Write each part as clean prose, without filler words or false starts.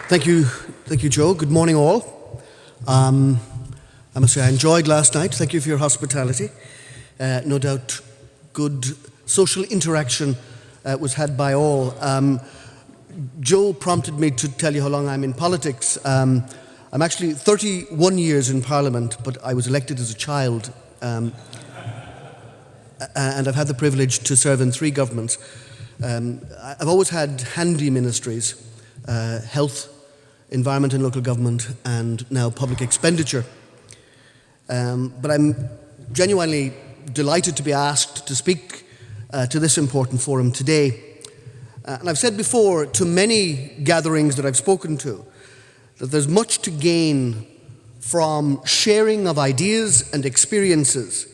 Thank you, Joe. Good morning, all. I must say I enjoyed last night. Thank you for your hospitality. No doubt good social interaction was had by all. Joe prompted me to tell you how long I'm in politics. I'm actually 31 years in Parliament, but I was elected as a child. And I've had the privilege to serve in 3 governments. I've always had handy ministries, health, environment and local government, and now public expenditure. But I'm genuinely delighted to be asked to speak to this important forum today. And I've said before to many gatherings that I've spoken to that there's much to gain from sharing of ideas and experiences.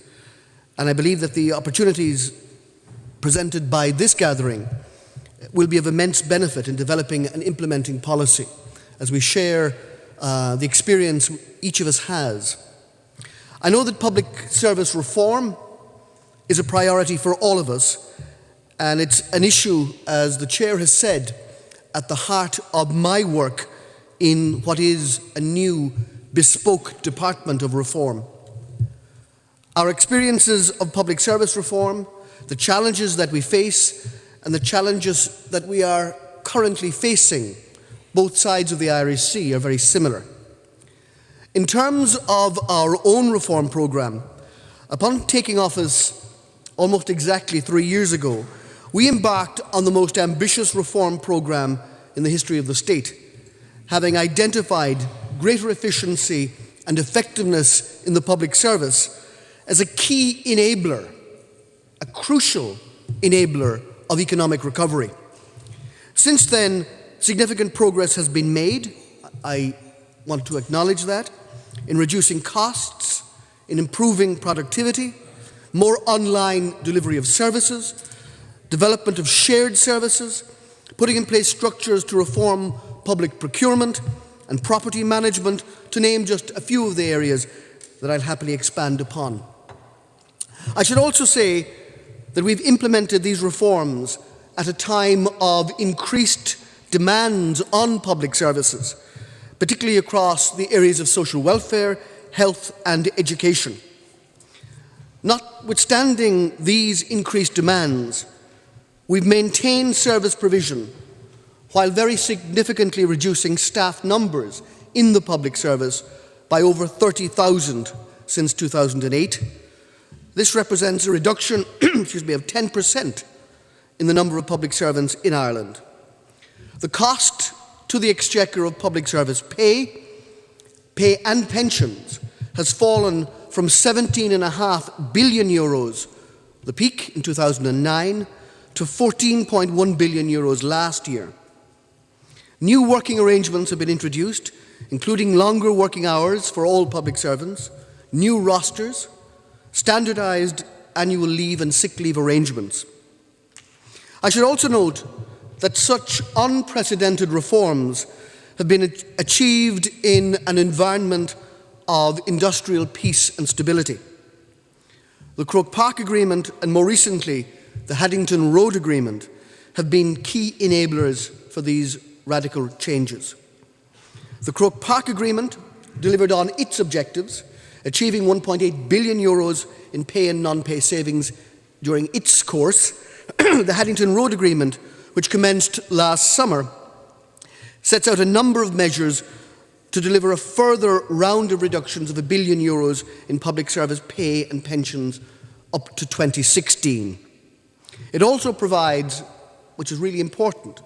And I believe that the opportunities presented by this gathering will be of immense benefit in developing and implementing policy as we share the experience each of us has. I know that public service reform is a priority for all of us, and it's an issue, as the Chair has said, at the heart of my work in what is a new bespoke department of reform. Our experiences of public service reform, the challenges that we face, and the challenges that we are currently facing, both sides of the Irish Sea, are very similar. In terms of our own reform programme, upon taking office almost exactly 3 years ago, we embarked on the most ambitious reform programme in the history of the state, having identified greater efficiency and effectiveness in the public service as a key enabler, a crucial enabler of economic recovery. Since then, significant progress has been made. I want to acknowledge that, in reducing costs, in improving productivity, more online delivery of services, development of shared services, putting in place structures to reform public procurement and property management, to name just a few of the areas that I'll happily expand upon. I should also say that we've implemented these reforms at a time of increased demands on public services, particularly across the areas of social welfare, health and education. Notwithstanding these increased demands, we've maintained service provision while very significantly reducing staff numbers in the public service by over 30,000 since 2008. This represents a reduction of 10% in the number of public servants in Ireland. The cost to the exchequer of public service pay and pensions has fallen from €17.5 billion, the peak in 2009, to €14.1 billion last year. New working arrangements have been introduced, including longer working hours for all public servants, new rosters, standardised annual leave and sick leave arrangements. I should also note that such unprecedented reforms have been achieved in an environment of industrial peace and stability. The Croke Park Agreement and more recently the Haddington Road Agreement have been key enablers for these radical changes. The Croke Park Agreement delivered on its objectives, achieving €1.8 billion in pay and non-pay savings during its course. The Haddington Road Agreement, which commenced last summer, sets out a number of measures to deliver a further round of reductions of €1 billion in public service pay and pensions up to 2016. It also provides, which is really important,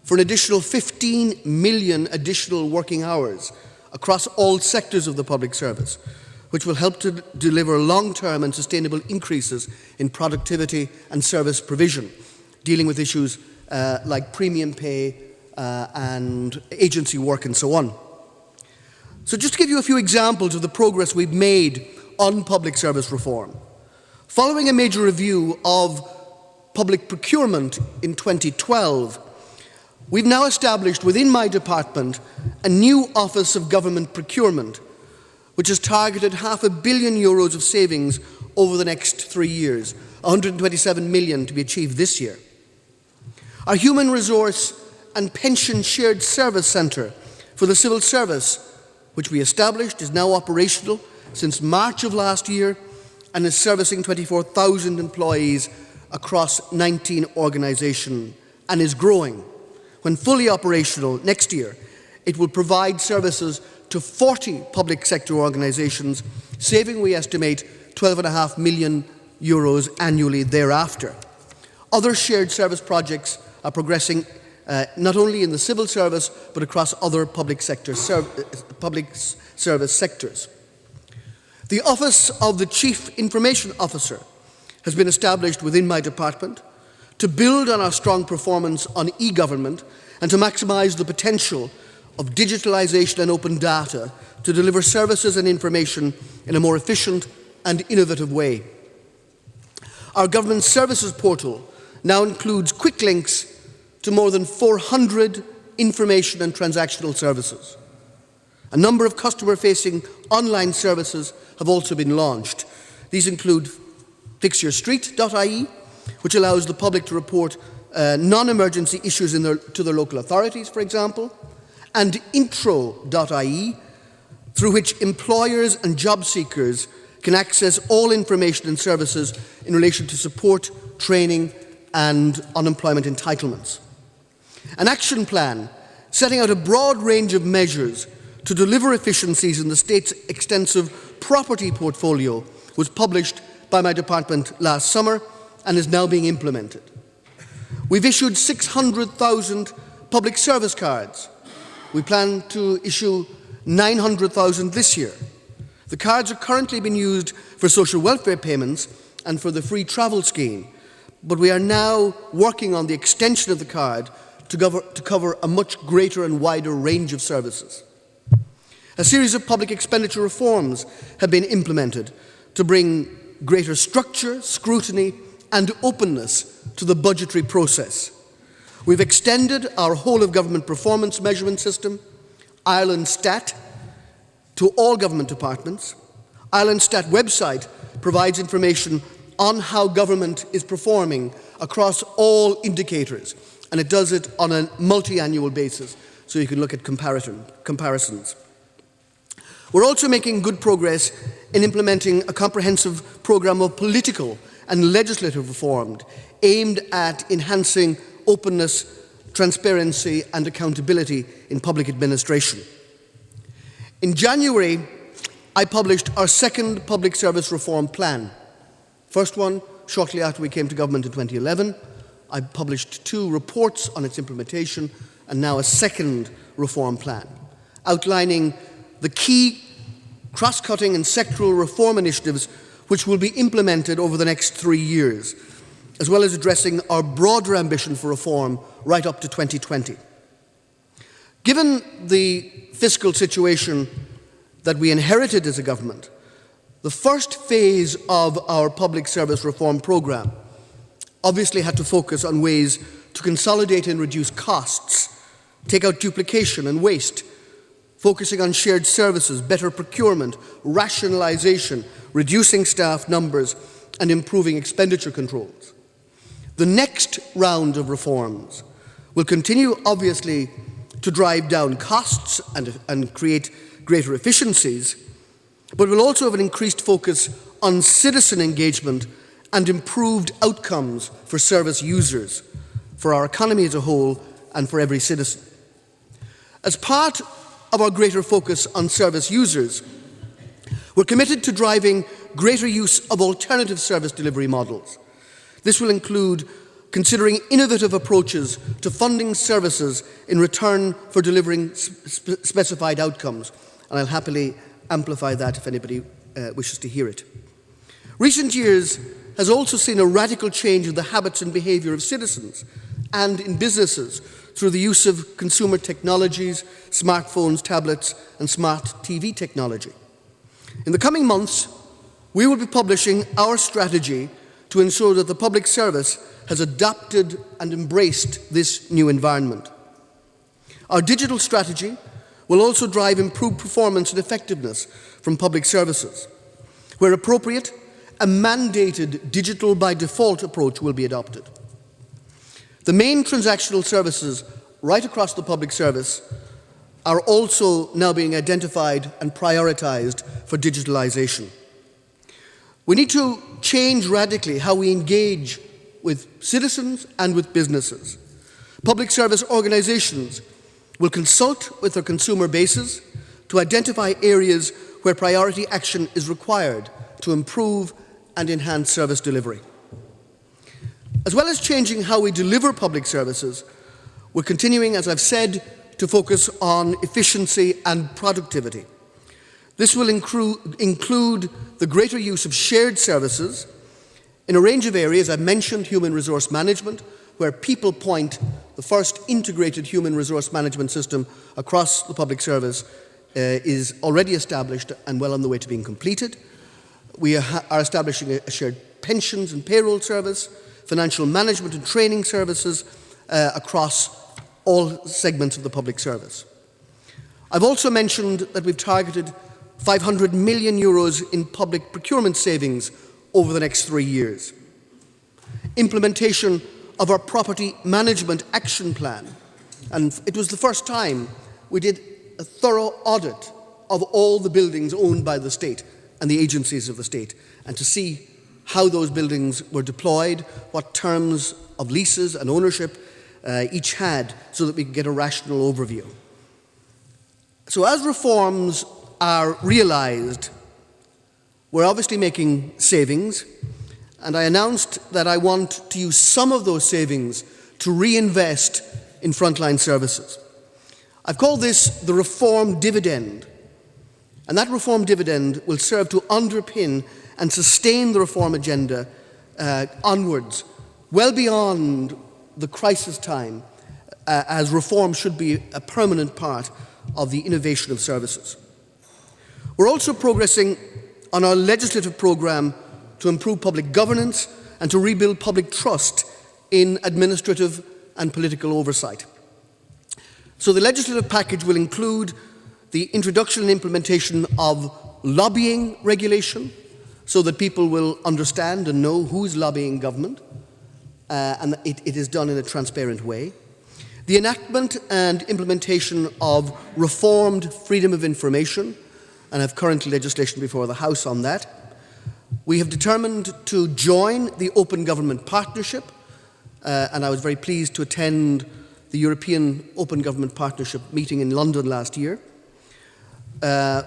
for an additional 15 million additional working hours across all sectors of the public service, which will help to deliver long-term and sustainable increases in productivity and service provision, dealing with issues like premium pay and agency work and so on. So just to give you a few examples of the progress we've made on public service reform. Following a major review of public procurement in 2012, we've now established within my department a new Office of Government Procurement, which has targeted €500 million of savings over the next 3 years, 127 million to be achieved this year. Our Human Resource and Pension Shared Service Centre for the civil service, which we established, is now operational since March of last year and is servicing 24,000 employees across 19 organisations and is growing. When fully operational next year, it will provide services to 40 public sector organisations, saving, we estimate, €12.5 million annually thereafter. Other shared service projects are progressing not only in the civil service but across other public service sectors. The Office of the Chief Information Officer has been established within my department to build on our strong performance on e-government and to maximise the potential of digitalisation and open data to deliver services and information in a more efficient and innovative way. Our Government Services Portal now includes quick links to more than 400 information and transactional services. A number of customer-facing online services have also been launched. These include fixyourstreet.ie, which allows the public to report non-emergency issues to their local authorities, for example, and intro.ie, through which employers and job seekers can access all information and services in relation to support, training and unemployment entitlements. An action plan setting out a broad range of measures to deliver efficiencies in the state's extensive property portfolio was published by my department last summer and is now being implemented. We've issued 600,000 public service cards. We plan to issue 900,000 this year. The cards are currently being used for social welfare payments and for the free travel scheme, but we are now working on the extension of the card to cover a much greater and wider range of services. A series of public expenditure reforms have been implemented to bring greater structure, scrutiny and openness to the budgetary process. We've extended our whole-of-government performance measurement system, Ireland Stat, to all government departments. Ireland Stat website provides information on how government is performing across all indicators, and it does it on a multi-annual basis, so you can look at comparisons. We're also making good progress in implementing a comprehensive programme of political and legislative reform aimed at enhancing openness, transparency and accountability in public administration. In January, I published our second public service reform plan. First one shortly after we came to government in 2011. I published 2 reports on its implementation and now a second reform plan, outlining the key cross-cutting and sectoral reform initiatives which will be implemented over the next 3 years, as well as addressing our broader ambition for reform right up to 2020. Given the fiscal situation that we inherited as a government, the first phase of our public service reform programme obviously had to focus on ways to consolidate and reduce costs, take out duplication and waste, focusing on shared services, better procurement, rationalisation, reducing staff numbers and improving expenditure controls. The next round of reforms will continue, obviously, to drive down costs and create greater efficiencies, but will also have an increased focus on citizen engagement and improved outcomes for service users, for our economy as a whole and for every citizen. As part of our greater focus on service users, we're committed to driving greater use of alternative service delivery models. This will include considering innovative approaches to funding services in return for delivering specified outcomes, and I'll happily amplify that if anybody wishes to hear it. Recent years has also seen a radical change in the habits and behaviour of citizens and in businesses through the use of consumer technologies, smartphones, tablets and smart TV technology. In the coming months, we will be publishing our strategy to ensure that the public service has adapted and embraced this new environment. Our digital strategy will also drive improved performance and effectiveness from public services. Where appropriate, a mandated digital by default approach will be adopted. The main transactional services right across the public service are also now being identified and prioritised for digitalisation. We need to change radically how we engage with citizens and with businesses. Public service organisations will consult with their consumer bases to identify areas where priority action is required to improve and enhance service delivery. As well as changing how we deliver public services, we're continuing, as I've said, to focus on efficiency and productivity. This will include the greater use of shared services in a range of areas. I've mentioned human resource management, where People Point, the first integrated human resource management system across the public service, is already established and well on the way to being completed. We are establishing a shared pensions and payroll service, financial management and training services across all segments of the public service. I've also mentioned that we've targeted €500 million in public procurement savings over the next 3 years. Implementation of our property management action plan, and it was the first time we did a thorough audit of all the buildings owned by the state and the agencies of the state, and to see how those buildings were deployed, what terms of leases and ownership each had, so that we could get a rational overview. So as reforms are realised, we're obviously making savings, and I announced that I want to use some of those savings to reinvest in frontline services. I've called this the reform dividend, and that reform dividend will serve to underpin and sustain the reform agenda onwards, well beyond the crisis time, as reform should be a permanent part of the innovation of services. We're also progressing on our legislative programme to improve public governance and to rebuild public trust in administrative and political oversight. So the legislative package will include the introduction and implementation of lobbying regulation, so that people will understand and know who's lobbying government, and it is done in a transparent way. The enactment and implementation of reformed freedom of information, and I have current legislation before the House on that. We have determined to join the Open Government Partnership, and I was very pleased to attend the European Open Government Partnership meeting in London last year.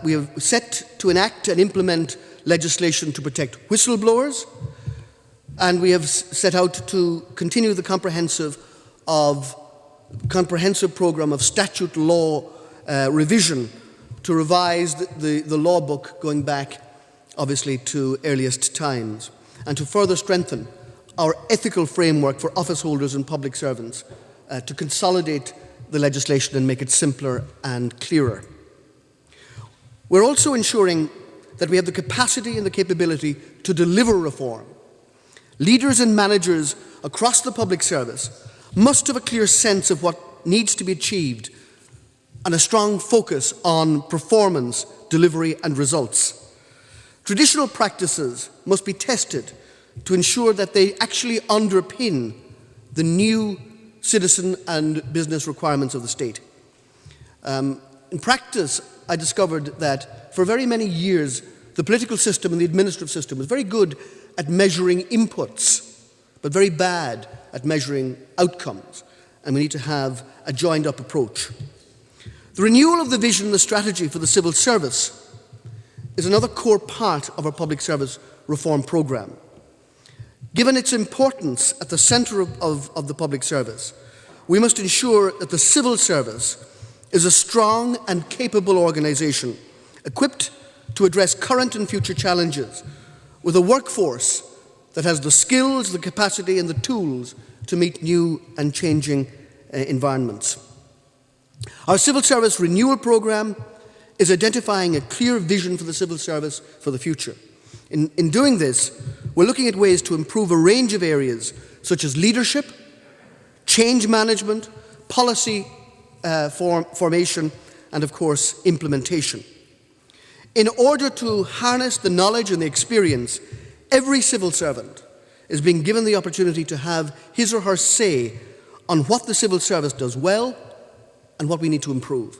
We have set to enact and implement legislation to protect whistleblowers, and we have set out to continue the comprehensive programme of statute law revision to revise the law book going back, obviously, to earliest times, and to further strengthen our ethical framework for office holders and public servants, to consolidate the legislation and make it simpler and clearer. We're also ensuring that we have the capacity and the capability to deliver reform. Leaders and managers across the public service must have a clear sense of what needs to be achieved and a strong focus on performance, delivery and results. Traditional practices must be tested to ensure that they actually underpin the new citizen and business requirements of the state. In practice, I discovered that for very many years, the political system and the administrative system was very good at measuring inputs, but very bad at measuring outcomes. And we need to have a joined-up approach. The renewal of the vision and the strategy for the civil service is another core part of our public service reform programme. Given its importance at the centre of the public service, we must ensure that the civil service is a strong and capable organisation, equipped to address current and future challenges, with a workforce that has the skills, the capacity and the tools to meet new and changing environments. Our civil service renewal programme is identifying a clear vision for the civil service for the future. In doing this, we're looking at ways to improve a range of areas such as leadership, change management, policy formation, and of course, implementation. In order to harness the knowledge and the experience, every civil servant is being given the opportunity to have his or her say on what the civil service does well and what we need to improve.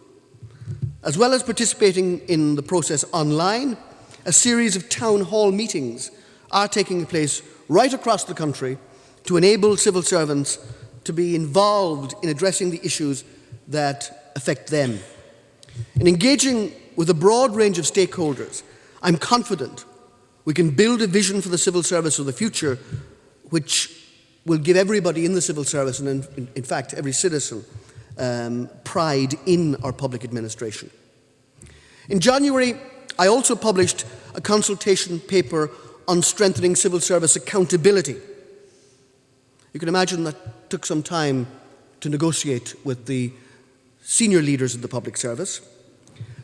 As well as participating in the process online, a series of town hall meetings are taking place right across the country to enable civil servants to be involved in addressing the issues that affect them. In engaging with a broad range of stakeholders, I'm confident we can build a vision for the civil service of the future which will give everybody in the civil service, and in fact every citizen, pride in our public administration. In January, I also published a consultation paper on strengthening civil service accountability. You can imagine that took some time to negotiate with the senior leaders of the public service.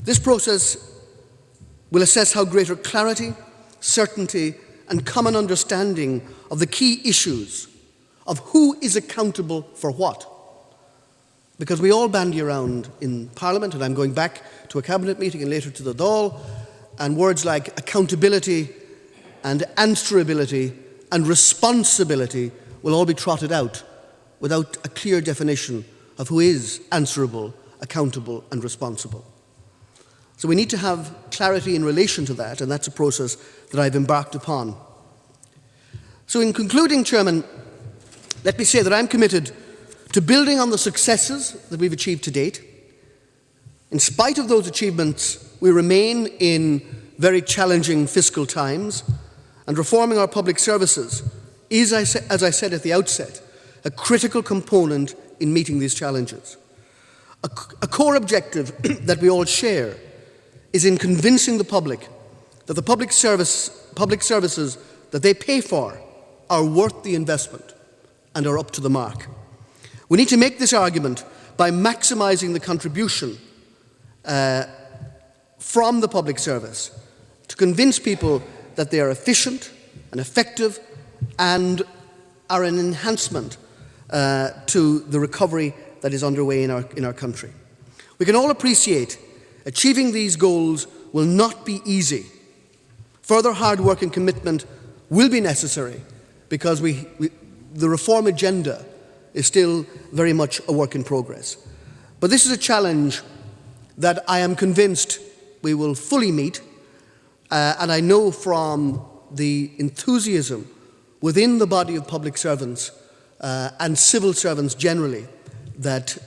This process will assess how greater clarity, certainty, and common understanding of the key issues of who is accountable for what. Because we all bandy around in Parliament, and I'm going back to a cabinet meeting and later to the Dáil, and words like accountability and answerability and responsibility will all be trotted out without a clear definition of who is answerable, accountable, and responsible. So we need to have clarity in relation to that, and that's a process that I've embarked upon. So in concluding, Chairman, let me say that I'm committed to building on the successes that we've achieved to date. In spite of those achievements, we remain in very challenging fiscal times, and reforming our public services is, as I said at the outset, a critical component in meeting these challenges. A core objective that we all share is in convincing the public that the public services that they pay for are worth the investment and are up to the mark. We need to make this argument by maximising the contribution from the public service to convince people that they are efficient and effective and are an enhancement to the recovery that is underway in our country. We can all appreciate achieving these goals will not be easy. Further hard work and commitment will be necessary because the reform agenda is still very much a work in progress. But this is a challenge that I am convinced we will fully meet, and I know from the enthusiasm within the body of public servants and civil servants generally that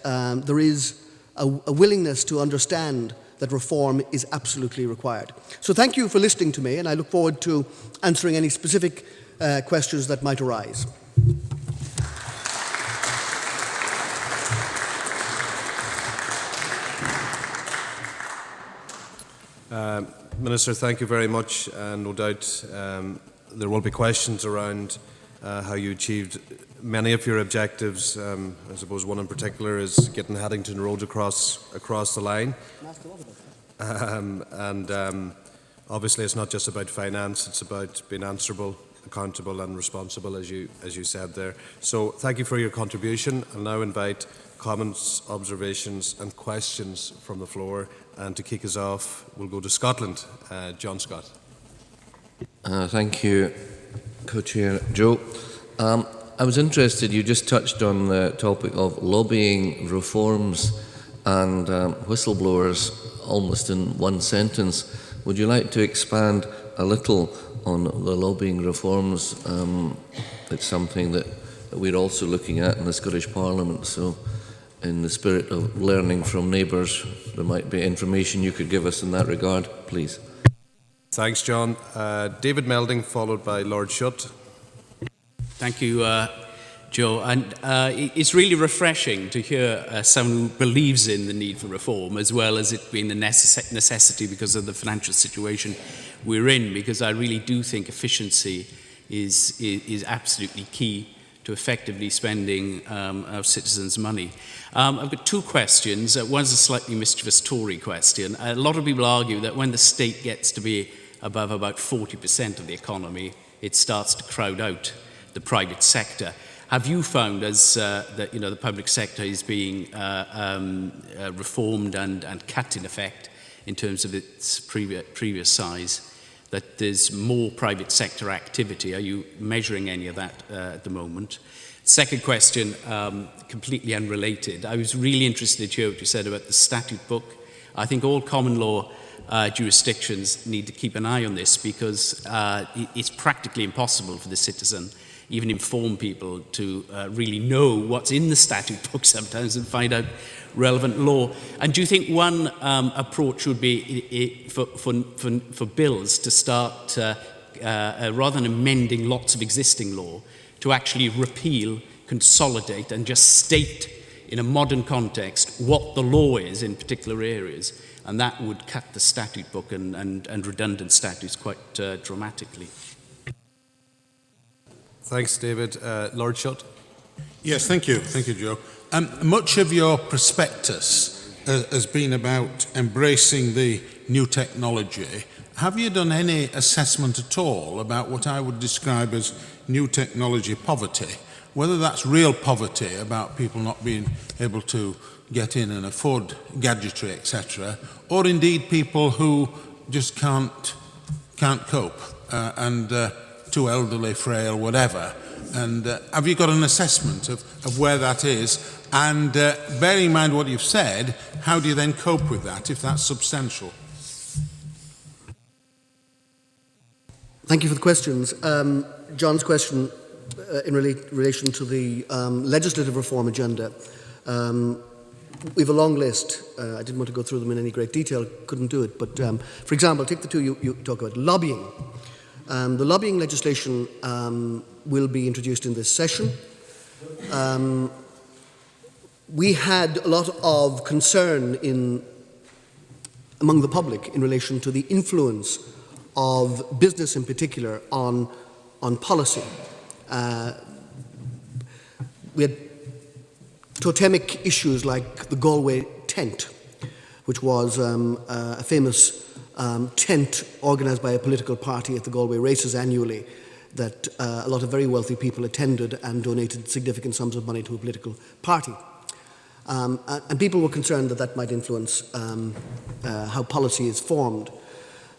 there is a willingness to understand that reform is absolutely required. So thank you for listening to me, and I look forward to answering any specific questions that might arise. Minister, thank you very much, and no doubt there will be questions around how you achieved many of your objectives. I suppose one in particular is getting Haddington Road across the line. Obviously it's not just about finance, it's about being answerable, accountable and responsible, as you said there. So thank you for your contribution. I'll now invite comments, observations and questions from the floor. And to kick us off, we'll go to Scotland. John Scott. Thank you, Co-Chair Joe. I was interested, you just touched on the topic of lobbying reforms and whistleblowers almost in one sentence. Would you like to expand a little on the lobbying reforms? It's something that we're also looking at in the Scottish Parliament. So in the spirit of learning from neighbours, there might be information you could give us in that regard, please. Thanks, John. David Melding, followed by Lord Shutt. Thank you, Joe. And it's really refreshing to hear someone who believes in the need for reform, as well as it being a necessity because of the financial situation we're in, because I really do think efficiency is absolutely key to effectively spending our citizens' money. I've got two questions. One's a slightly mischievous Tory question. A lot of people argue that when the state gets to be above about 40% of the economy, it starts to crowd out the private sector. Have you found, as that the public sector is being reformed and cut in effect in terms of its previous size, that there's more private sector activity? Are you measuring any of that at the moment? Second question, completely unrelated. I was really interested to hear what you said about the statute book. I think all common law jurisdictions need to keep an eye on this, because it's practically impossible for the citizen, even informed people, to really know what's in the statute book sometimes and find out relevant law. And do you think one approach would be for bills to start, rather than amending lots of existing law, to actually repeal, consolidate, and just state in a modern context what the law is in particular areas? And that would cut the statute book and redundant statutes quite dramatically. Thanks, David. Lord Shutt. Yes, thank you. Thank you, Joe. Much of your prospectus has been about embracing the new technology. Have you done any assessment at all about what I would describe as new technology poverty? Whether that's real poverty, about people not being able to get in and afford gadgetry, etc., or indeed people who just can't cope and too elderly, frail, whatever. And have you got an assessment of where that is? And bearing in mind what you've said, how do you then cope with that if that's substantial? Thank you for the questions. John's question in relation to the legislative reform agenda. We have a long list. I didn't want to go through them in any great detail, couldn't do it. But for example, take the two you talk about. Lobbying. The lobbying legislation will be introduced in this session. We had a lot of concern among the public in relation to the influence of business in particular on policy. We had totemic issues like the Galway tent, which was a famous tent organised by a political party at the Galway races annually, that a lot of very wealthy people attended and donated significant sums of money to a political party. And people were concerned that that might influence how policy is formed.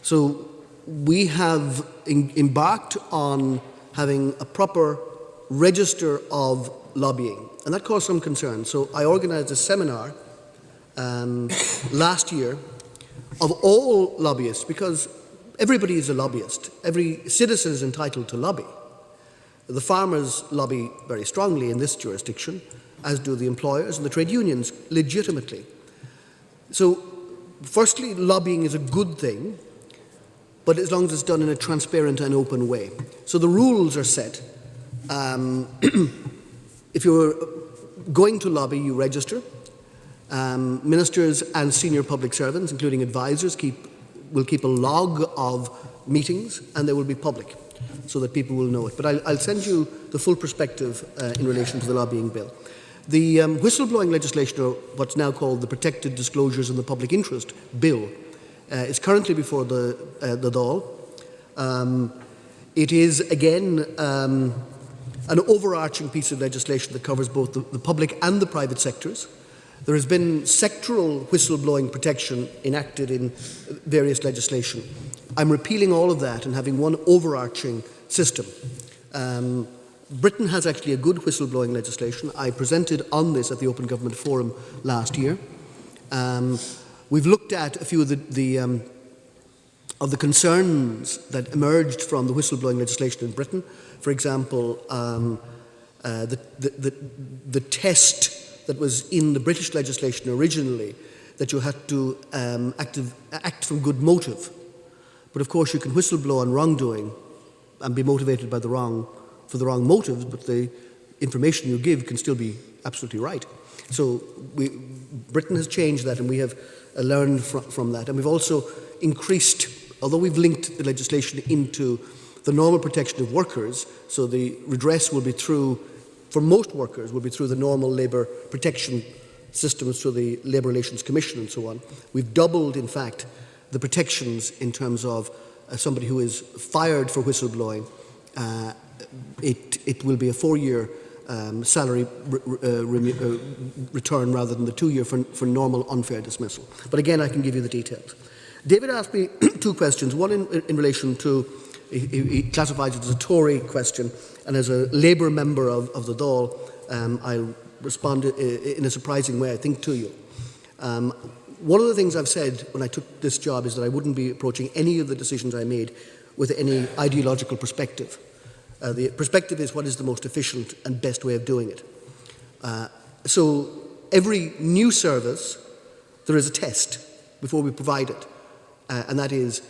So we have embarked on having a proper register of lobbying, and that caused some concern. So I organised a seminar last year of all lobbyists, because everybody is a lobbyist. Every citizen is entitled to lobby. The farmers lobby very strongly in this jurisdiction, as do the employers and the trade unions, legitimately. So, firstly, lobbying is a good thing, but as long as it's done in a transparent and open way. So the rules are set. If you're going to lobby, you register. Ministers and senior public servants, including advisors, will keep a log of meetings, and they will be public, so that people will know it. But I'll send you the full perspective in relation to the lobbying bill. The whistleblowing legislation, or what's now called the Protected Disclosures in the Public Interest Bill, is currently before the Dáil. It is, again, an overarching piece of legislation that covers both the public and the private sectors. There has been sectoral whistleblowing protection enacted in various legislation. I'm repealing all of that and having one overarching system. Britain has actually a good whistleblowing legislation. I presented on this at the Open Government Forum last year. We've looked at a few of the concerns that emerged from the whistleblowing legislation in Britain. For example, the test that was in the British legislation originally, that you had to act from good motive. But of course you can whistleblow on wrongdoing and be motivated by for the wrong motives, but the information you give can still be absolutely right. So Britain has changed that, and we have learned from that. And we've also increased, although we've linked the legislation into the normal protection of workers, so the redress will be through, for most workers, will be through the normal labour protection systems, through the Labour Relations Commission and so on. We've doubled, in fact, the protections in terms of somebody who is fired for whistleblowing. It will be a 4-year salary return rather than the 2-year for normal unfair dismissal. But again, I can give you the details. David asked me two questions. One in relation to, he classifies it as a Tory question, and as a Labour member of the Dáil, I'll respond in a surprising way, I think, to you. one of the things I've said when I took this job is that I wouldn't be approaching any of the decisions I made with any ideological perspective. The perspective is what is the most efficient and best way of doing it. So every new service, there is a test before we provide it, and that is,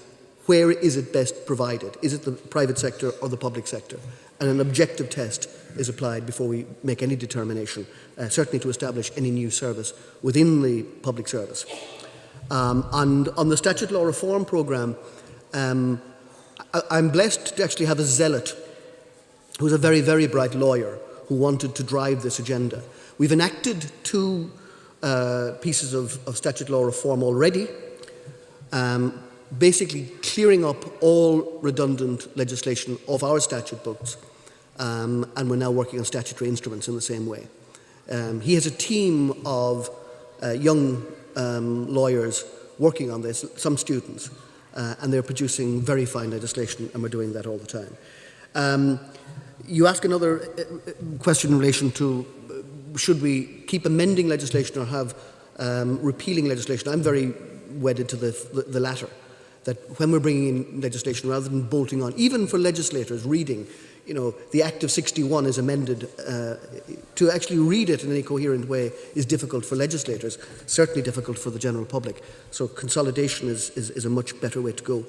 where is it best provided? Is it the private sector or the public sector? And an objective test is applied before we make any determination, certainly to establish any new service within the public service. And on the statute law reform programme, I'm blessed to actually have a zealot who's a very, very bright lawyer who wanted to drive this agenda. We've enacted 2 pieces of statute law reform already, basically clearing up all redundant legislation of our statute books, and we're now working on statutory instruments in the same way. He has a team of young lawyers working on this, some students, and they're producing very fine legislation, and we're doing that all the time. You ask another question in relation to should we keep amending legislation or have repealing legislation. I'm very wedded to the latter, that when we're bringing in legislation, rather than bolting on, even for legislators reading, you know, the Act of 61 is amended, to actually read it in any coherent way is difficult for legislators, certainly difficult for the general public. So consolidation is a much better way to go.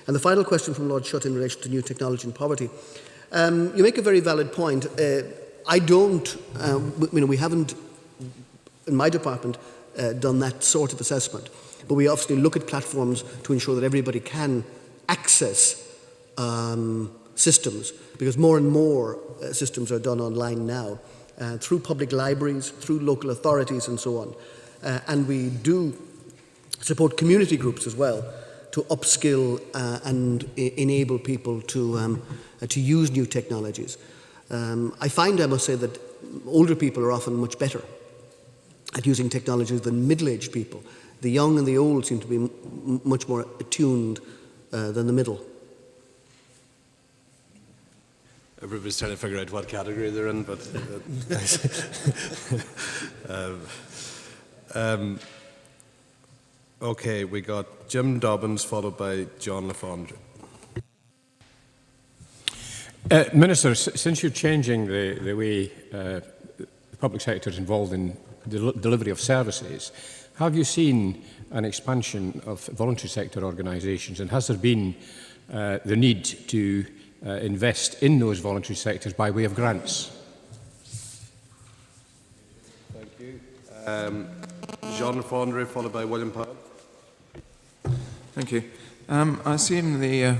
And the final question from Lord Shutt in relation to new technology and poverty. You make a very valid point. I don't, we haven't, in my department, done that sort of assessment. But we obviously look at platforms to ensure that everybody can access systems, because more and more systems are done online now, through public libraries, through local authorities and so on. And we do support community groups as well to upskill and enable people to use new technologies. I find, I must say, that older people are often much better at using technologies than middle-aged people. The young and the old seem to be much more attuned than the middle. Everybody's trying to figure out what category they're in, but okay, we got Jim Dobbins followed by John LaFondre. Minister, since you're changing the way the public sector is involved in the delivery of services, have you seen an expansion of voluntary sector organisations, and has there been the need to invest in those voluntary sectors by way of grants? Thank you. John LaFondre followed by William Powell. Thank you. I assume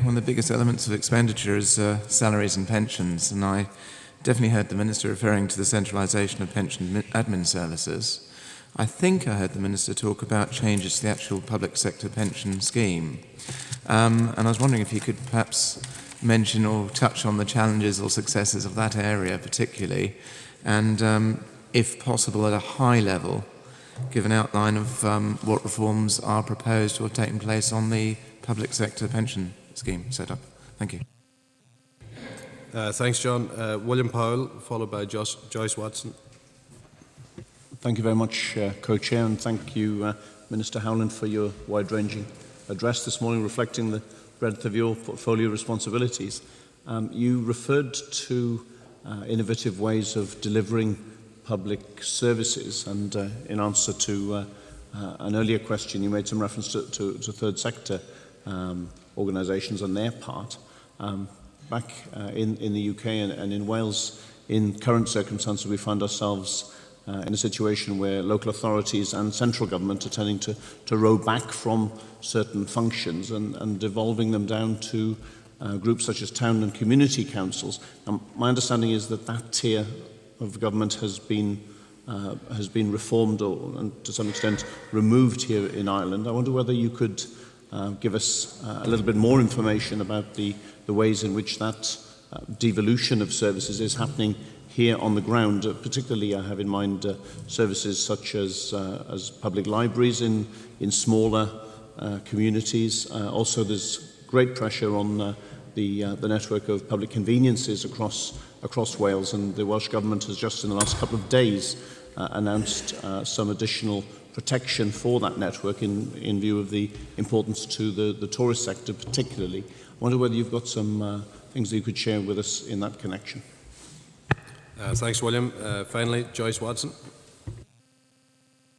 one of the biggest elements of expenditure is salaries and pensions, and I definitely heard the Minister referring to the centralisation of pension admin services. I think I heard the Minister talk about changes to the actual public sector pension scheme. And I was wondering if you could perhaps mention or touch on the challenges or successes of that area particularly, and if possible at a high level, give an outline of what reforms are proposed to have taken place on the public sector pension scheme setup. Thank you. Thanks, John. William Powell, followed by Joyce Watson. Thank you very much, Co-Chair, and thank you, Minister Howlin, for your wide-ranging address this morning, reflecting the breadth of your portfolio responsibilities. You referred to innovative ways of delivering public services, and in answer to an earlier question, you made some reference to third sector organisations on their part. Back in the UK and in Wales, in current circumstances, we find ourselves in a situation where local authorities and central government are tending to row back from certain functions and devolving them down to groups such as town and community councils. My understanding is that tier of government has been reformed and to some extent removed here in Ireland. I wonder whether you could give us a little bit more information about the ways in which that devolution of services is happening here on the ground. Particularly, I have in mind services such as public libraries in smaller communities. Also, there's great pressure on the network of public conveniences across Wales, and the Welsh Government has just in the last couple of days announced some additional protection for that network in view of the importance to the tourist sector particularly. I wonder whether you've got some things that you could share with us in that connection. Thanks, William. Finally, Joyce Watson.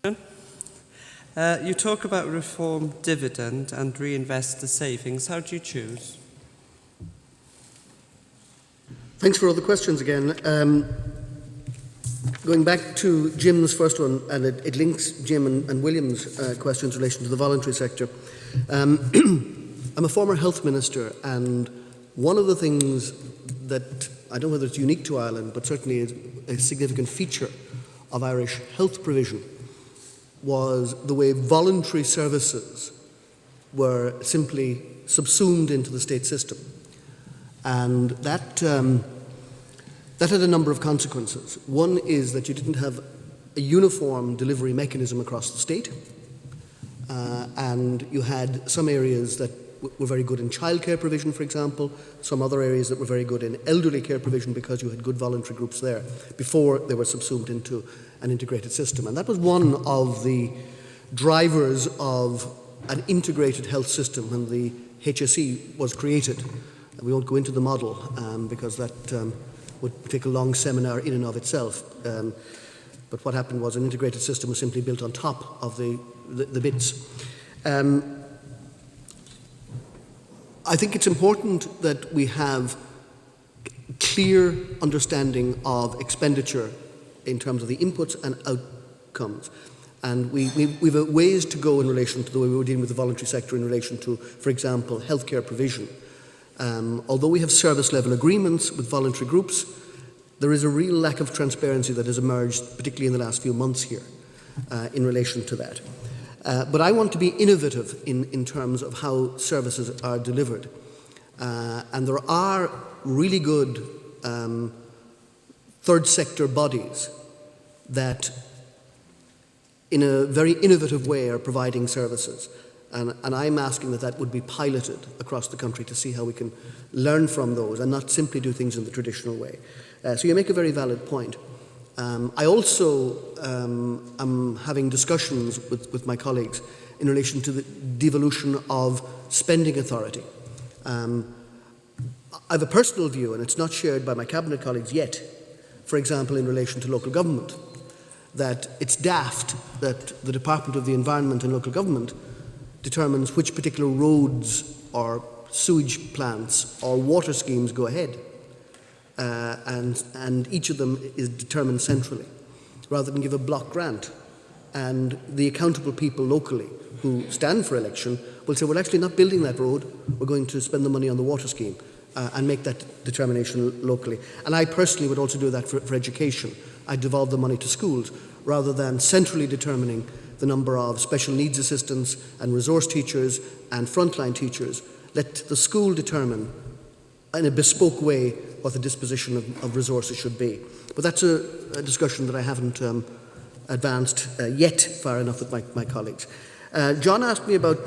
You talk about reform dividend and reinvest the savings. How do you choose? Thanks for all the questions again. Going back to Jim's first one, and it links Jim and William's questions in relation to the voluntary sector. I'm a former health minister, and one of the things that, I don't know whether it's unique to Ireland, but certainly is a significant feature of Irish health provision, was the way voluntary services were simply subsumed into the state system. And that had a number of consequences. One is that you didn't have a uniform delivery mechanism across the state, and you had some areas that were very good in childcare provision, for example, some other areas that were very good in elderly care provision because you had good voluntary groups there before they were subsumed into an integrated system. And that was one of the drivers of an integrated health system when the HSE was created. And we won't go into the model because that would take a long seminar in and of itself. But what happened was an integrated system was simply built on top of the bits. I think it's important that we have clear understanding of expenditure in terms of the inputs and outcomes. And we've ways to go in relation to the way we were dealing with the voluntary sector in relation to, for example, healthcare provision. Although we have service level agreements with voluntary groups, there is a real lack of transparency that has emerged, particularly in the last few months here, in relation to that. But I want to be innovative in terms of how services are delivered. And there are really good third sector bodies that in a very innovative way are providing services. And I'm asking that would be piloted across the country to see how we can learn from those and not simply do things in the traditional way. So you make a very valid point. I also am having discussions with my colleagues in relation to the devolution of spending authority. I have a personal view, and it's not shared by my cabinet colleagues yet, for example, in relation to local government, that it's daft that the Department of the Environment and Local Government determines which particular roads or sewage plants or water schemes go ahead. And each of them is determined centrally, rather than give a block grant. And the accountable people locally who stand for election will say, we're actually not building that road, we're going to spend the money on the water scheme and make that determination locally. And I personally would also do that for education. I'd devolve the money to schools, rather than centrally determining the number of special needs assistants and resource teachers and frontline teachers. Let the school determine in a bespoke way what the disposition of resources should be. But that's a discussion that I haven't advanced yet far enough with my colleagues. John asked me about,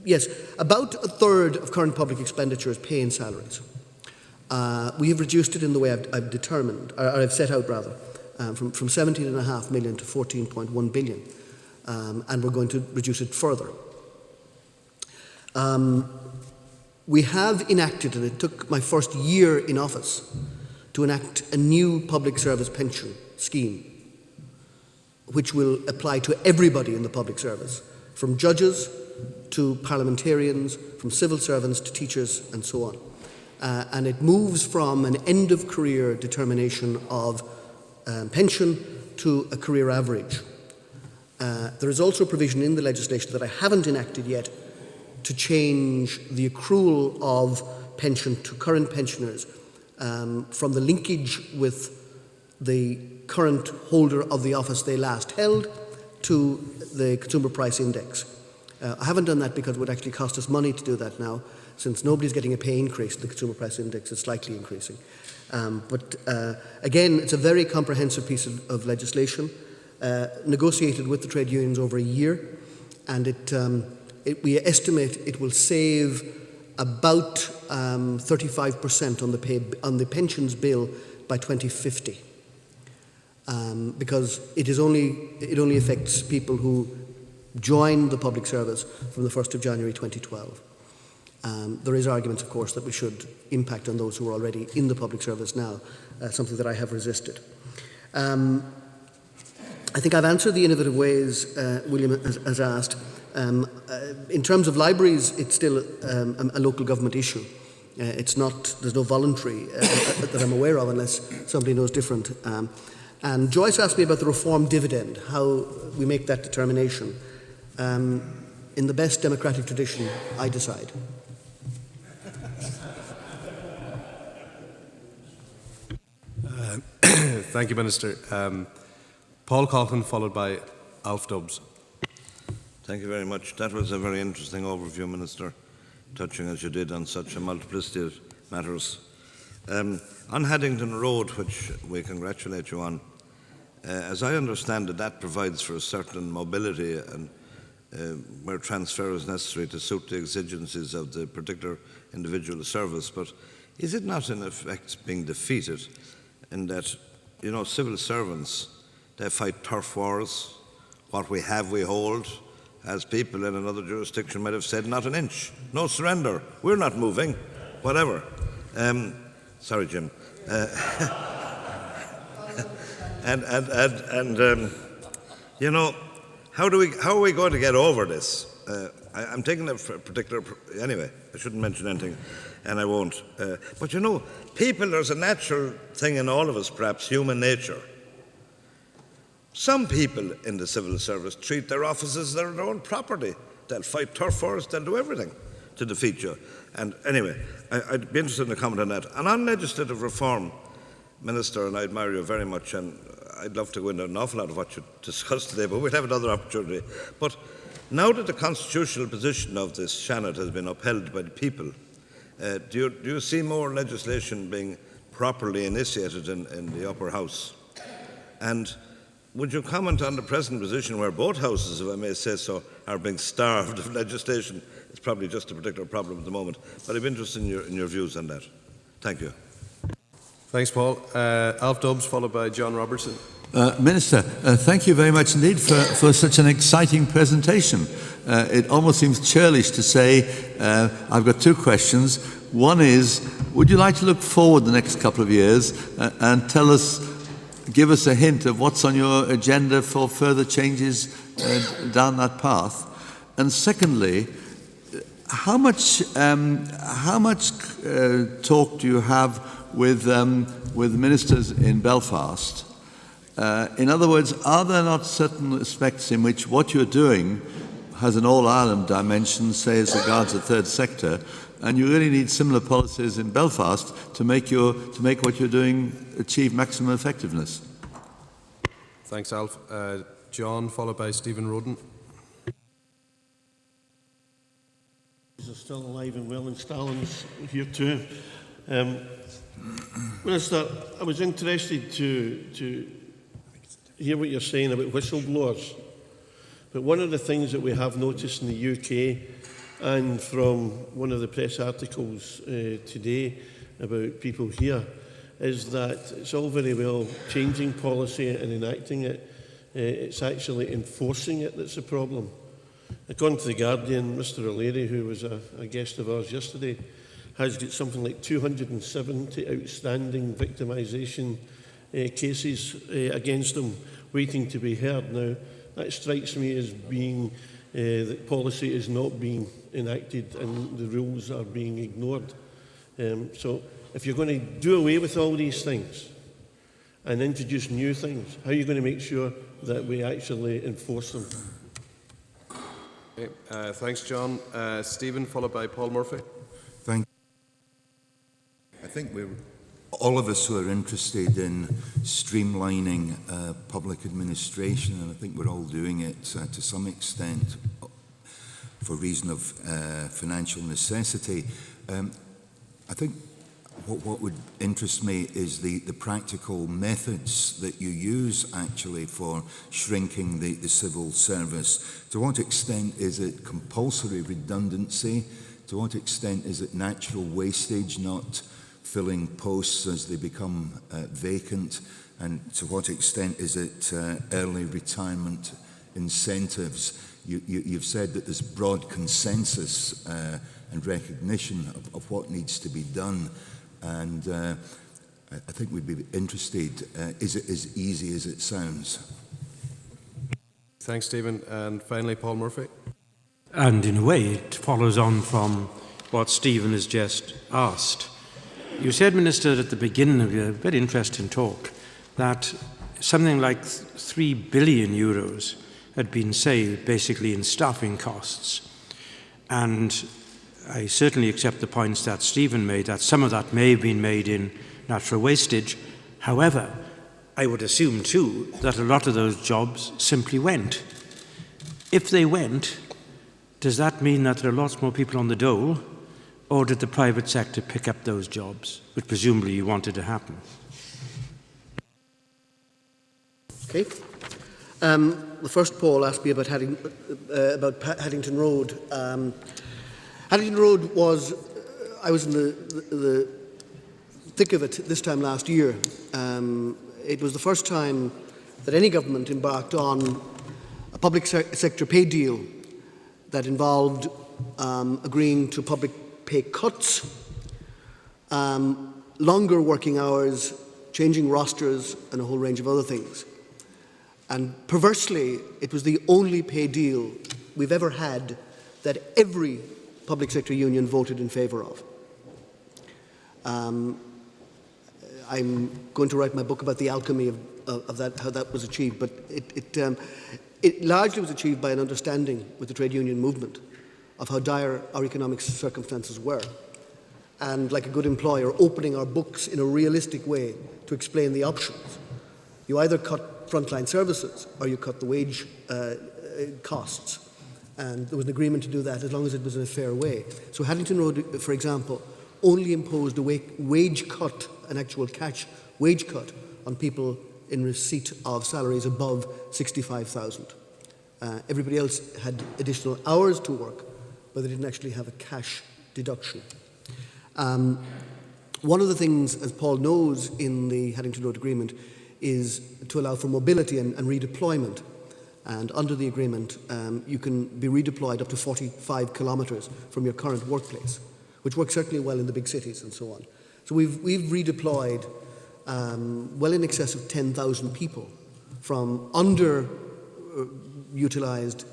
yes, about a third of current public expenditure is pay and salaries. We have reduced it in the way I've determined, or I've set out rather, from 17.5 million to 14.1 billion, and we're going to reduce it further. We have enacted, and it took my first year in office to enact a new public service pension scheme, which will apply to everybody in the public service, from judges to parliamentarians, from civil servants to teachers, and so on. And it moves from an end-of-career determination of pension to a career average. There is also a provision in the legislation that I haven't enacted yet to change the accrual of pension to current pensioners from the linkage with the current holder of the office they last held to the consumer price index. I haven't done that because it would actually cost us money to do that now, since nobody's getting a pay increase. The consumer price index is slightly increasing. But again, it's a very comprehensive piece of legislation, negotiated with the trade unions over a year, and we estimate it will save about 35% on the pensions bill by 2050. because it only affects people who joined the public service from the 1st of January 2012. There is arguments, of course, that we should impact on those who are already in the public service now, something that I have resisted. I think I've answered the innovative ways William has asked. In terms of libraries, it's still a local government issue. It's not, there's no voluntary that I'm aware of, unless somebody knows different. And Joyce asked me about the reform dividend, how we make that determination. In the best democratic tradition, I decide. Thank you, Minister. Paul Coughlin, followed by Alf Dubs. Thank you very much. That was a very interesting overview, Minister, touching as you did on such a multiplicity of matters. On Haddington Road, which we congratulate you on, as I understand it, that provides for a certain mobility and where transfer is necessary to suit the exigencies of the particular individual service. But is it not in effect being defeated in that, you know, civil servants, they fight turf wars? What we have, we hold. As people in another jurisdiction might have said, not an inch, no surrender, we're not moving, whatever. Sorry, Jim. You know, how are we going to get over this? I'm taking a particular, anyway, I shouldn't mention anything, and I won't. But you know, people, there's a natural thing in all of us, perhaps, human nature. Some people in the civil service treat their offices as their own property. They'll fight turf wars, they'll do everything to defeat you. And anyway, I'd be interested in a comment on that. And on legislative reform, Minister, and I admire you very much, and I'd love to go into an awful lot of what you discussed today, but we'll have another opportunity. But now that the constitutional position of this Seanad has been upheld by the people, do you see more legislation being properly initiated in the upper house? And would you comment on the present position where both houses, if I may say so, are being starved of legislation? It's probably just a particular problem at the moment, but I'd be interested in your views on that. Thank you. Thanks, Paul. Alf Dubs, followed by John Robertson. Minister, thank you very much indeed for such an exciting presentation. It almost seems churlish to say, I've got two questions. One is, would you like to look forward the next couple of years and give us a hint of what's on your agenda for further changes down that path? And secondly, how much talk do you have with ministers in Belfast? In other words, are there not certain aspects in which what you're doing has an all-Ireland dimension, say as regards the third sector, and you really need similar policies in Belfast to make what you're doing achieve maximum effectiveness? Thanks, Alf. John, followed by Stephen Roden. Are still alive and well, and Stalin's here too. Minister, I was interested to hear what you're saying about whistleblowers. But one of the things that we have noticed in the UK, and from one of the press articles today about people here, is that it's all very well changing policy and enacting it. It's actually enforcing it that's the problem. According to The Guardian, Mr O'Leary, who was a guest of ours yesterday, has got something like 270 outstanding victimisation cases against him waiting to be heard. Now, that strikes me as being that policy is not being enacted and the rules are being ignored. So if you're going to do away with all these things and introduce new things, how are you going to make sure that we actually enforce them? Okay, thanks, John. Stephen, followed by Paul Murphy. Thank you. I think all of us who are interested in streamlining public administration, and I think we're all doing it to some extent for reason of financial necessity. I think what would interest me is the practical methods that you use actually for shrinking the civil service. To what extent is it compulsory redundancy? To what extent is it natural wastage, not filling posts as they become vacant, and to what extent is it early retirement incentives? You've said that there's broad consensus and recognition of what needs to be done, and I think we'd be interested, is it as easy as it sounds? Thanks, Stephen. And finally, Paul Murphy. And in a way, it follows on from what Stephen has just asked. You said, Minister, at the beginning of your very interesting talk, that something like 3 billion euros had been saved basically in staffing costs. And I certainly accept the points that Stephen made, that some of that may have been made in natural wastage. However, I would assume too that a lot of those jobs simply went. If they went, does that mean that there are lots more people on the dole, or did the private sector pick up those jobs, which presumably you wanted to happen? Okay. The first Paul asked me about Haddington Road. Haddington Road was, I was in the thick of it this time last year. It was the first time that any government embarked on a public sector pay deal that involved agreeing to public pay cuts, longer working hours, changing rosters, and a whole range of other things. And perversely, it was the only pay deal we've ever had that every public sector union voted in favour of. I'm going to write my book about the alchemy of that, how that was achieved, but it largely was achieved by an understanding with the trade union movement of how dire our economic circumstances were, and like a good employer, opening our books in a realistic way to explain the options. You either cut frontline services or you cut the wage costs, and there was an agreement to do that as long as it was in a fair way. So Haddington Road, for example, only imposed a wage cut, an actual cash wage cut, on people in receipt of salaries above 65,000. Everybody else had additional hours to work, but they didn't actually have a cash deduction. One of the things, as Paul knows, in the Haddington Road Agreement is to allow for mobility and redeployment. And under the agreement, you can be redeployed up to 45 kilometres from your current workplace, which works certainly well in the big cities and so on. So we've redeployed well in excess of 10,000 people from underutilised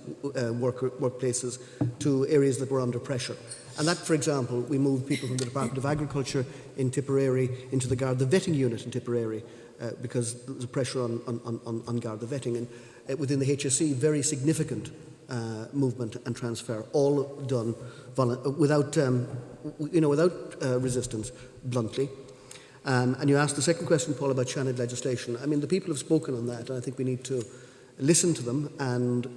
workplaces to areas that were under pressure. And that, for example, we moved people from the Department of Agriculture in Tipperary into the Garda Vetting unit in Tipperary because there was a pressure on Garda Vetting. And within the HSE, very significant movement and transfer, all done without resistance, bluntly. And you asked the second question, Paul, about Shannon legislation. I mean, the people have spoken on that, and I think we need to listen to them and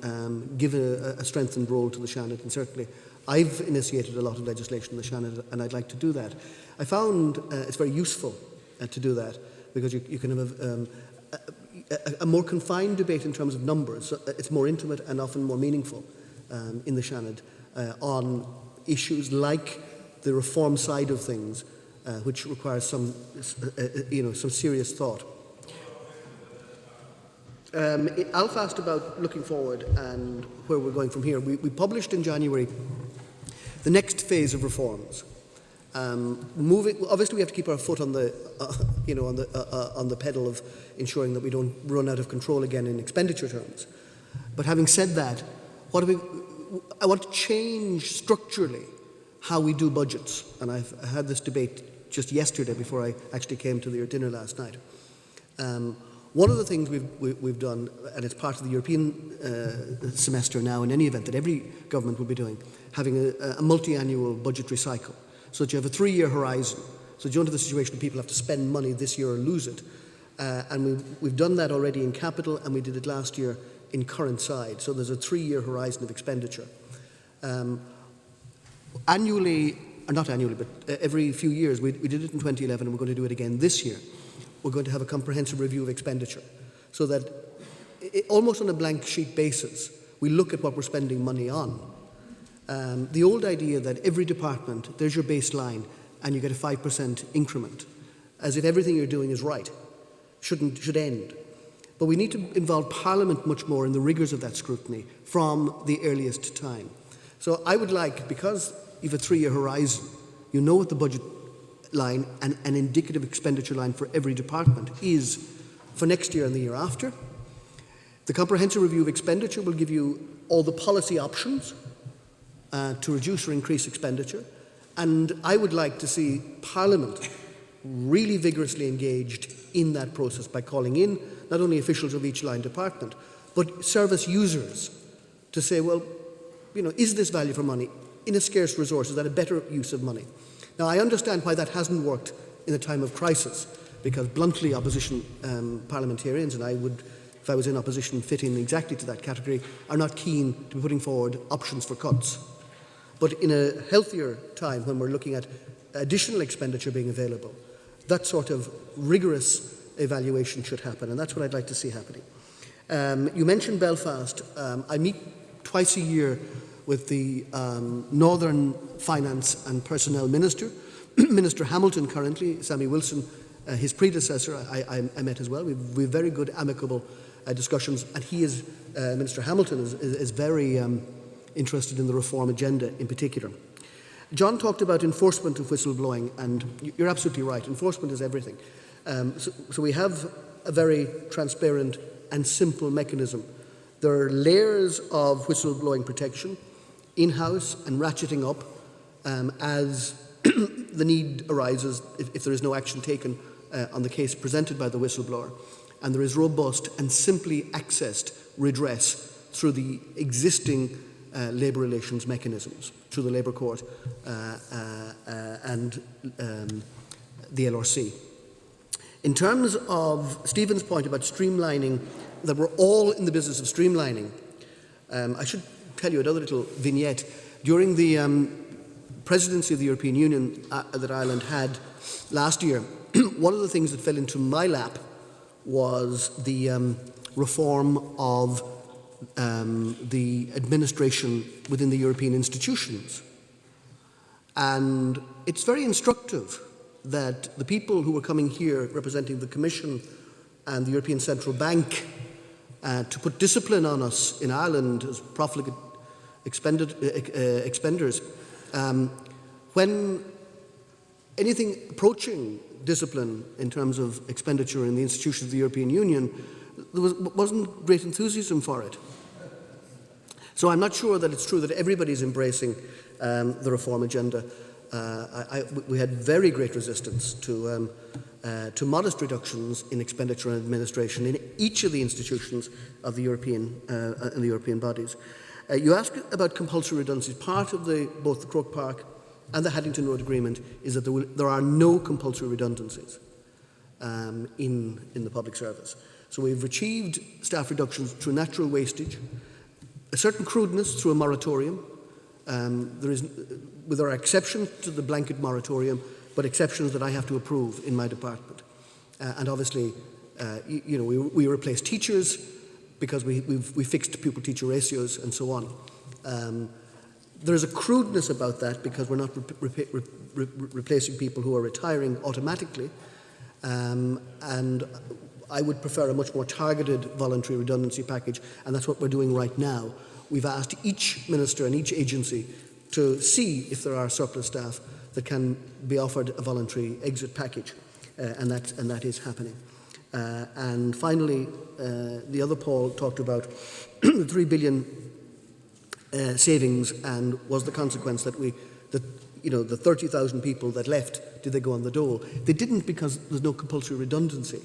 give a strengthened role to the Shannon. And certainly, I've initiated a lot of legislation in the Shannon, and I'd like to do that. I found it's very useful to do that because you can have a more confined debate in terms of numbers. So it's more intimate and often more meaningful in the Shannon on issues like the reform side of things, which requires some serious thought. Alf asked about looking forward and where we're going from here. We published in January the next phase of reforms. Obviously, we have to keep our foot on the pedal of ensuring that we don't run out of control again in expenditure terms. But having said that, I want to change structurally how we do budgets, and I had this debate just yesterday before I actually came to your dinner last night. One of the things we've done, and it's part of the European semester now in any event that every government will be doing, having a multi-annual budgetary cycle, so that you have a 3-year horizon, so that you don't have the situation where people have to spend money this year or lose it. And we've done that already in capital, and we did it last year in current side, so there's a 3-year horizon of expenditure. Annually, or not annually, but every few years, we did it in 2011 and we're going to do it again this year. We're going to have a comprehensive review of expenditure so that almost on a blank sheet basis, we look at what we're spending money on. The old idea that every department, there's your baseline, and you get a 5% increment, as if everything you're doing is right, should end. But we need to involve Parliament much more in the rigours of that scrutiny from the earliest time. So I would like, because you have a 3-year horizon, you know what the budget line and an indicative expenditure line for every department is for next year and the year after. The comprehensive review of expenditure will give you all the policy options to reduce or increase expenditure. And I would like to see Parliament really vigorously engaged in that process by calling in not only officials of each line department, but service users to say, well, you know, is this value for money? In a scarce resource, is that a better use of money? Now, I understand why that hasn't worked in a time of crisis, because bluntly opposition parliamentarians, and I would, if I was in opposition, fit in exactly to that category, are not keen to be putting forward options for cuts. But in a healthier time, when we're looking at additional expenditure being available, that sort of rigorous evaluation should happen, and that's what I'd like to see happening. You mentioned Belfast. I meet twice a year with the Northern Finance and Personnel Minister, Minister Hamilton currently, Sammy Wilson, his predecessor, I met as well. We've very good amicable discussions, and he is, Minister Hamilton is very interested in the reform agenda in particular. John talked about enforcement of whistleblowing, and you're absolutely right, enforcement is everything. So we have a very transparent and simple mechanism. There are layers of whistleblowing protection in-house and ratcheting up as the need arises if there is no action taken on the case presented by the whistleblower. And there is robust and simply accessed redress through the existing labour relations mechanisms, through the Labour Court and the LRC. In terms of Stephen's point about streamlining, that we're all in the business of streamlining, I should tell you another little vignette. During the presidency of the European Union that Ireland had last year, one of the things that fell into my lap was the reform of the administration within the European institutions. And it's very instructive that the people who were coming here representing the Commission and the European Central Bank to put discipline on us in Ireland as profligate expenders, when anything approaching discipline in terms of expenditure in the institutions of the European Union, there wasn't great enthusiasm for it. So I'm not sure that it's true that everybody's embracing the reform agenda. We had very great resistance to modest reductions in expenditure and administration in each of the institutions of the European bodies. You asked about compulsory redundancies. Part of both the Croke Park and the Haddington Road Agreement is that there are no compulsory redundancies in the public service. So we've achieved staff reductions through natural wastage, a certain crudeness through a moratorium. There are exceptions to the blanket moratorium, but exceptions that I have to approve in my department. And obviously, we replace teachers because we fixed pupil-teacher ratios and so on. There's a crudeness about that because we're not replacing people who are retiring automatically. And I would prefer a much more targeted voluntary redundancy package, and that's what we're doing right now. We've asked each minister and each agency to see if there are surplus staff that can be offered a voluntary exit package, and that is happening. And finally, the other Paul talked about the 3 billion savings, and was the consequence that the 30,000 people that left, did they go on the dole? They didn't, because there's no compulsory redundancy.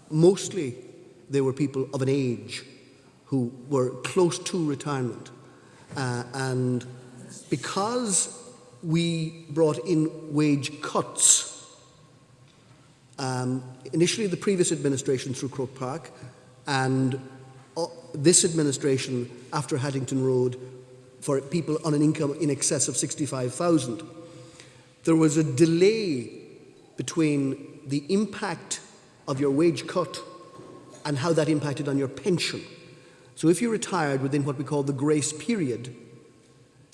Mostly they were people of an age who were close to retirement. And because we brought in wage cuts, initially the previous administration through Croke Park, and this administration after Haddington Road for people on an income in excess of 65,000, there was a delay between the impact of your wage cut and how that impacted on your pension. So if you retired within what we call the grace period,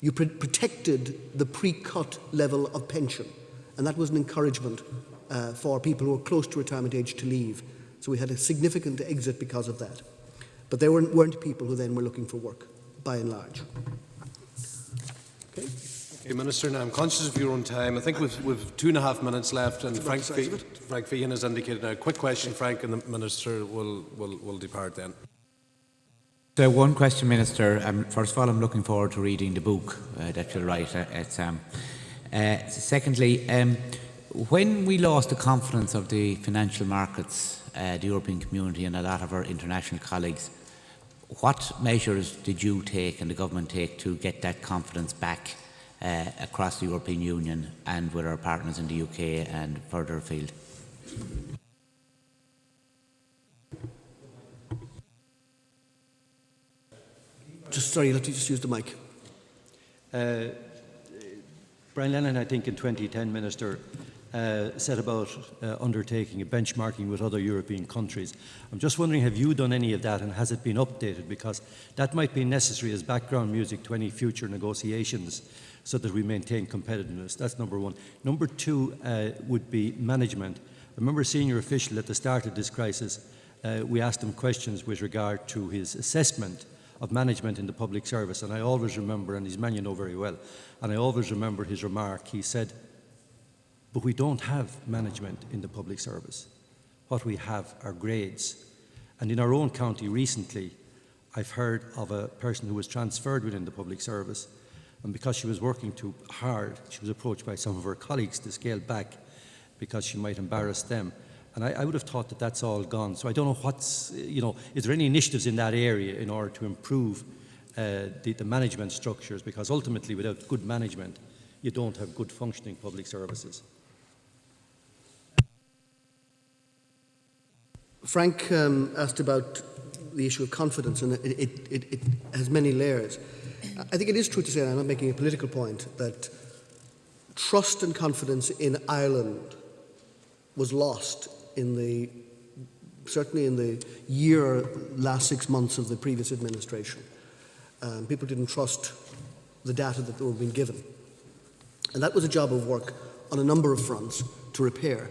you protected the pre-cut level of pension. And that was an encouragement for people who were close to retirement age to leave. So we had a significant exit because of that. But there weren't people who then were looking for work, by and large. Okay. Okay, Minister, now I'm conscious of your own time. I think we've 2.5 minutes left, and Frank Feehan has indicated now. Quick question, Frank, and the Minister will depart then. So one question, Minister. First of all, I'm looking forward to reading the book that you'll write. Secondly, when we lost the confidence of the financial markets, the European community and a lot of our international colleagues, what measures did you take and the government take to get that confidence back across the European Union and with our partners in the UK and further afield? Sorry, let me just use the mic. Brian Lennon, I think in 2010, Minister, set about undertaking a benchmarking with other European countries. I'm just wondering, have you done any of that, and has it been updated? Because that might be necessary as background music to any future negotiations so that we maintain competitiveness. That's number one. Number two would be management. I remember a senior official at the start of this crisis, we asked him questions with regard to his assessment of management in the public service, and I always remember, and he's a man you know very well, and I always remember his remark. He said, but we don't have management in the public service. What we have are grades. And in our own county recently, I've heard of a person who was transferred within the public service, and because she was working too hard, she was approached by some of her colleagues to scale back because she might embarrass them. And I would have thought that that's all gone. So I don't know is there any initiatives in that area in order to improve the management structures? Because ultimately, without good management, you don't have good functioning public services. Frank asked about the issue of confidence, and it has many layers. I think it is true to say, and I'm not making a political point, that trust and confidence in Ireland was lost certainly in the last 6 months of the previous administration. People didn't trust the data that they were being given. And that was a job of work on a number of fronts to repair.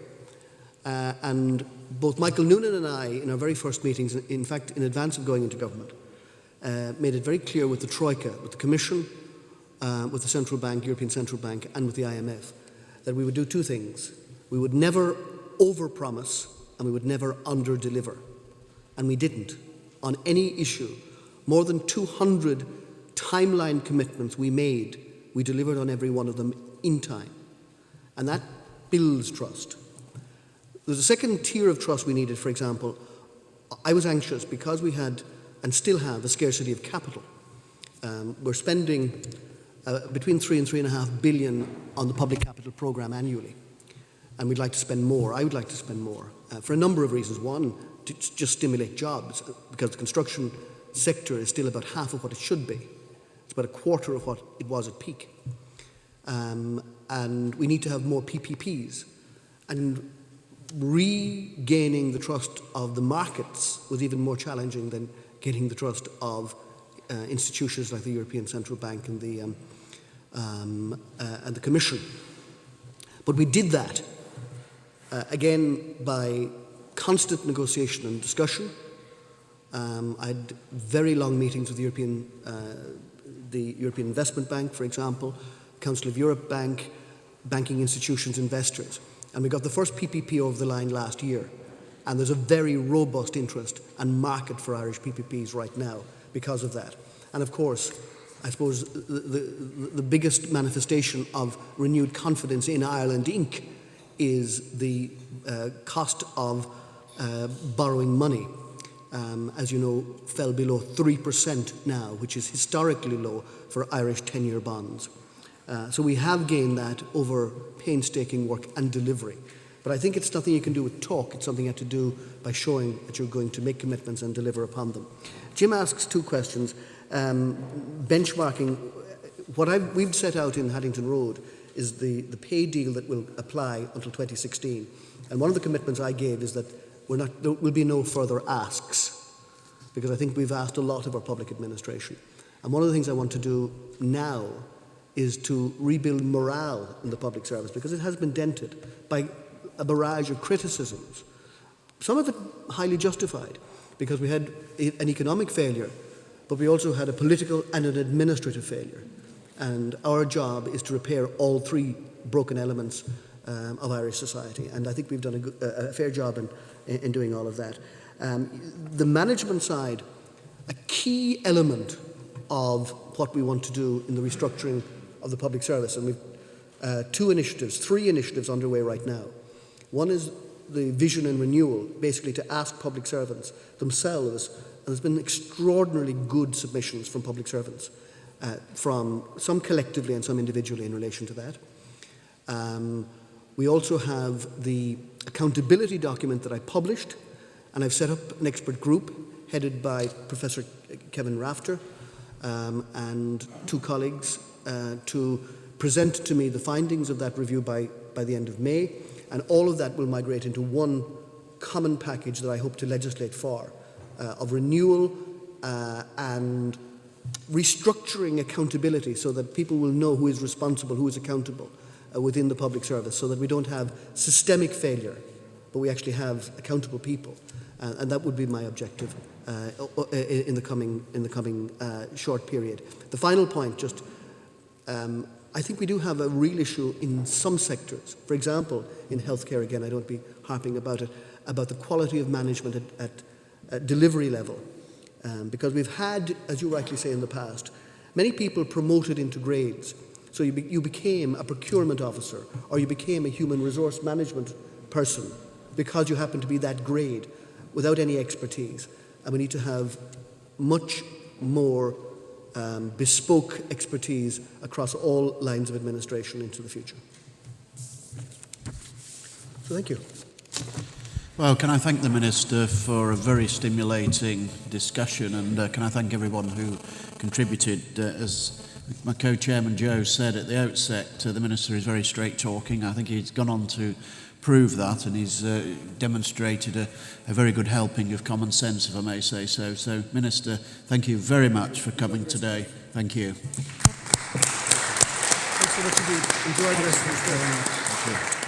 And both Michael Noonan and I, in our very first meetings, in fact, in advance of going into government, made it very clear with the Troika, with the Commission, with the Central Bank, European Central Bank, and with the IMF, that we would do two things. We would never overpromise, and we would never underdeliver. And we didn't. On any issue, more than 200 timeline commitments we made, we delivered on every one of them in time. And that builds trust. There's a second tier of trust we needed, for example. I was anxious because we had, and still have, a scarcity of capital. We're spending between 3 and 3.5 billion on the public capital programme annually. And we'd like to spend more. I would like to spend more for a number of reasons. One, to just stimulate jobs, because the construction sector is still about half of what it should be. It's about a quarter of what it was at peak. And we need to have more PPPs. And regaining the trust of the markets was even more challenging than gaining the trust of institutions like the European Central Bank and the Commission. But we did that, again, by constant negotiation and discussion. I had very long meetings with the European Investment Bank, for example, Council of Europe Bank, banking institutions, investors. And we got the first PPP over the line last year. And there's a very robust interest and market for Irish PPPs right now because of that. And of course, I suppose the biggest manifestation of renewed confidence in Ireland Inc. is the cost of borrowing money. As you know, fell below 3% now, which is historically low for Irish 10-year bonds. So we have gained that over painstaking work and delivery. But I think it's nothing you can do with talk. It's something you have to do by showing that you're going to make commitments and deliver upon them. Jim asks two questions. Benchmarking. What we've set out in Haddington Road is the pay deal that will apply until 2016. And one of the commitments I gave is that there will be no further asks, because I think we've asked a lot of our public administration. And one of the things I want to do now is to rebuild morale in the public service, because it has been dented by a barrage of criticisms, some of it highly justified, because we had an economic failure, but we also had a political and an administrative failure. And our job is to repair all three broken elements of Irish society. And I think we've done a fair job in doing all of that. The management side, a key element of what we want to do in the restructuring of the public service, and we've three initiatives underway right now. One is the vision and renewal, basically to ask public servants themselves, and there's been extraordinarily good submissions from public servants, from some collectively and some individually in relation to that. We also have the accountability document that I published, and I've set up an expert group headed by Professor Kevin Rafter and two colleagues to present to me the findings of that review by the end of May, and all of that will migrate into one common package that I hope to legislate for, of renewal and restructuring accountability, so that people will know who is responsible, who is accountable within the public service, so that we don't have systemic failure, but we actually have accountable people. And that would be my objective in the coming short period. The final point, I think we do have a real issue in some sectors. For example, in healthcare, again, I don't be harping about it, about the quality of management at delivery level. Because we've had, as you rightly say in the past, many people promoted into grades. So you became a procurement officer, or you became a human resource management person because you happen to be that grade, without any expertise. And we need to have much more bespoke expertise across all lines of administration into the future. So thank you. Well, can I thank the Minister for a very stimulating discussion, and can I thank everyone who contributed. As my co-chairman Joe said at the outset, the Minister is very straight talking. I think he's gone on to prove that, and he's demonstrated a very good helping of common sense, if I may say so. So, Minister, thank you very much for coming today. Thank you. Thanks so much indeed. Enjoy the rest of the day.